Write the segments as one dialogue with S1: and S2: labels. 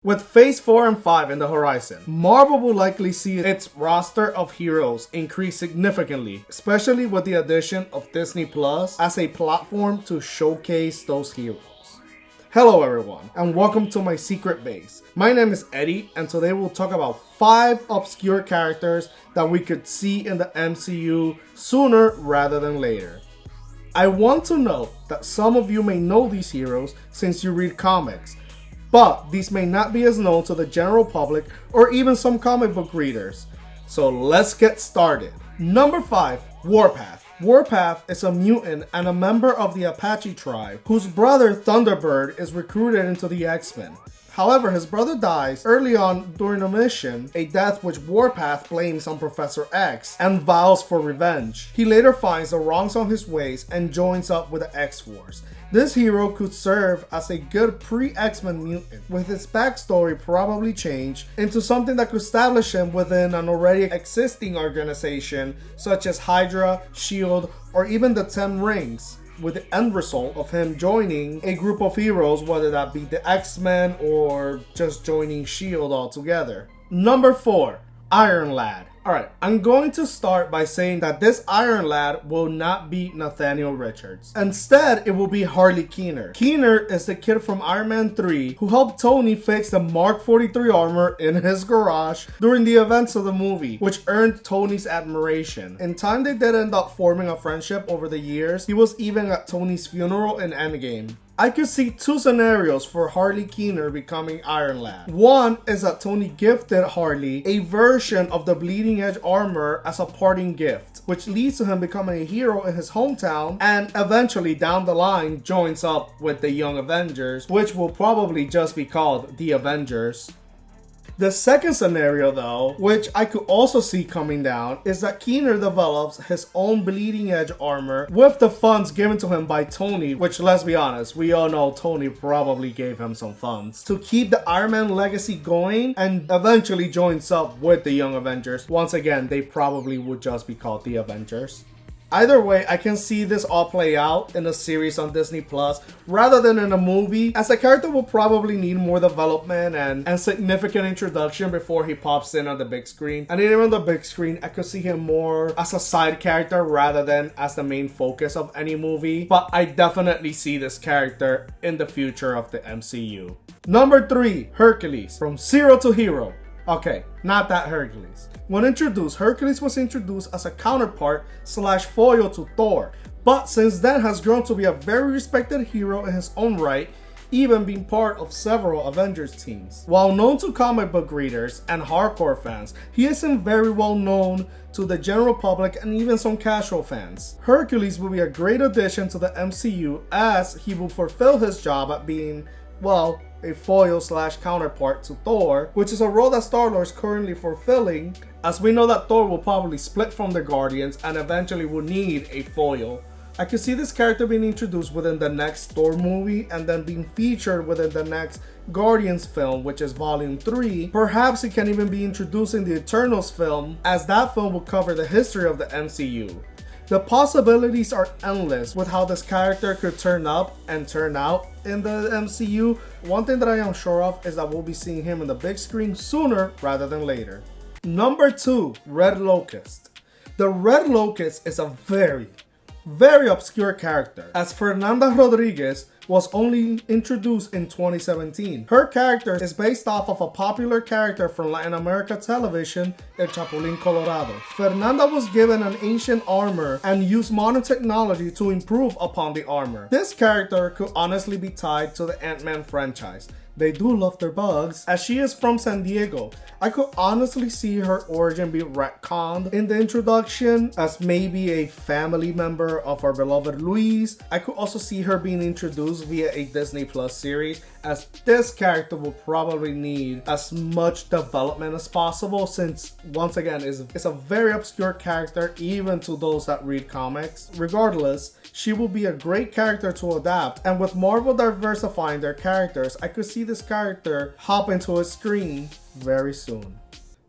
S1: With Phase 4 and 5 in the horizon, Marvel will likely see its roster of heroes increase significantly, especially with the addition of Disney Plus as a platform to showcase those heroes. Hello everyone, and welcome to my secret base. My name is Eddie, and today we'll talk about 5 obscure characters that we could see in the MCU sooner rather than later. I want to note that some of you may know these heroes since you read comics, but these may not be as known to the general public or even some comic book readers. So let's get started. Number 5, Warpath. Warpath is a mutant and a member of the Apache tribe whose brother Thunderbird is recruited into the X-Men. However, his brother dies early on during a mission, a death which Warpath blames on Professor X and vows for revenge. He later finds the wrongs on his ways and joins up with the X-Force. This hero could serve as a good pre-X-Men mutant, with his backstory probably changed into something that could establish him within an already existing organization such as Hydra, S.H.I.E.L.D., or even the 10 Rings, with the end result of him joining a group of heroes, whether that be the X-Men or just joining S.H.I.E.L.D. altogether. Number 4, Iron Lad. Alright, I'm going to start by saying that this Iron Lad will not be Nathaniel Richards. Instead, it will be Harley Keener. Keener is the kid from Iron Man 3 who helped Tony fix the Mark 43 armor in his garage during the events of the movie, which earned Tony's admiration. In time, they did end up forming a friendship over the years. He was even at Tony's funeral in Endgame. I could see 2 scenarios for Harley Keener becoming Iron Lad. One is that Tony gifted Harley a version of the Bleeding Edge armor as a parting gift, which leads to him becoming a hero in his hometown and eventually down the line joins up with the Young Avengers, which will probably just be called the Avengers. The second scenario though, which I could also see coming down, is that Keener develops his own Bleeding Edge armor with the funds given to him by Tony, which, let's be honest, we all know Tony probably gave him some funds to keep the Iron Man legacy going, and eventually joins up with the Young Avengers. Once again, they probably would just be called the Avengers. Either way, I can see this all play out in a series on Disney Plus rather than in a movie, as the character will probably need more development and significant introduction before he pops in on the big screen. And even on the big screen, I could see him more as a side character rather than as the main focus of any movie. But I definitely see this character in the future of the MCU. Number 3, Hercules, from Zero to Hero. Okay, not that Hercules. When introduced, Hercules was introduced as a counterpart / foil to Thor, but since then has grown to be a very respected hero in his own right, even being part of several Avengers teams. While known to comic book readers and hardcore fans, he isn't very well known to the general public and even some casual fans. Hercules will be a great addition to the MCU, as he will fulfill his job at being, well, a foil / counterpart to Thor, which is a role that Star-Lord is currently fulfilling, as we know that Thor will probably split from the Guardians and eventually will need a foil. I could see this character being introduced within the next Thor movie and then being featured within the next Guardians film, which is Volume 3. Perhaps he can even be introduced in the Eternals film, as that film will cover the history of the MCU. The possibilities are endless with how this character could turn up and turn out in the MCU. One thing that I am sure of is that we'll be seeing him in the big screen sooner rather than later. Number 2, Red Locust. The Red Locust is a very obscure character, as Fernanda Rodriguez was only introduced in 2017. Her character is based off of a popular character from Latin America television, El Chapulín Colorado. Fernanda was given an ancient armor and used modern technology to improve upon the armor. This character could honestly be tied to the Ant-Man franchise. They do love their bugs, as she is from San Diego. I could honestly see her origin be retconned in the introduction as maybe a family member of our beloved Luis. I could also see her being introduced via a Disney Plus series, as this character will probably need as much development as possible, since once again it's a very obscure character even to those that read comics. Regardless, she will be a great character to adapt, and with Marvel diversifying their characters, I could see this character hop into a screen very soon.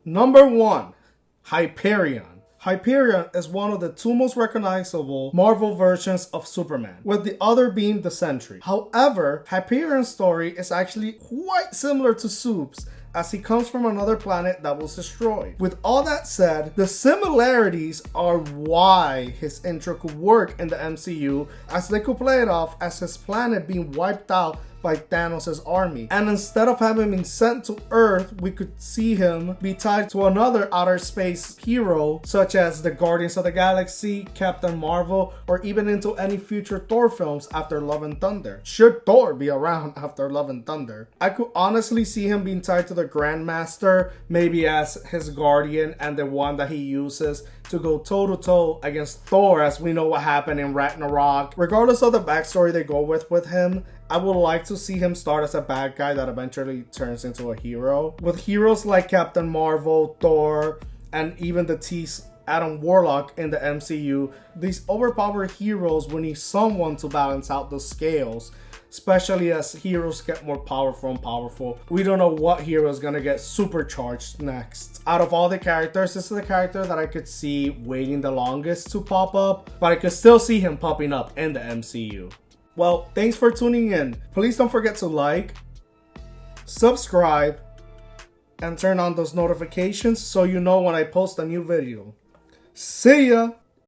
S1: Number 1, Hyperion. Hyperion is one of the two most recognizable Marvel versions of Superman, with the other being the Sentry. However, Hyperion's story is actually quite similar to Soup's, as he comes from another planet that was destroyed. With all that said, the similarities are why his intro could work in the MCU, as they could play it off as his planet being wiped out by Thanos' army. And instead of having been sent to Earth, we could see him be tied to another outer space hero, such as the Guardians of the Galaxy, Captain Marvel, or even into any future Thor films after Love and Thunder. Should Thor be around after Love and Thunder? I could honestly see him being tied to the Grandmaster, maybe as his guardian and the one that he uses to go toe-to-toe against Thor, as we know what happened in Ragnarok. Regardless of the backstory they go with him, I would like to see him start as a bad guy that eventually turns into a hero. With heroes like Captain Marvel, Thor, and even the tease Adam Warlock in the MCU, these overpowered heroes will need someone to balance out the scales, especially as heroes get more powerful. We don't know what hero is gonna get supercharged next. Out of all the characters, this is the character that I could see waiting the longest to pop up, but I could still see him popping up in the MCU. Well, thanks for tuning in. Please don't forget to like, subscribe, and turn on those notifications so you know when I post a new video. See ya!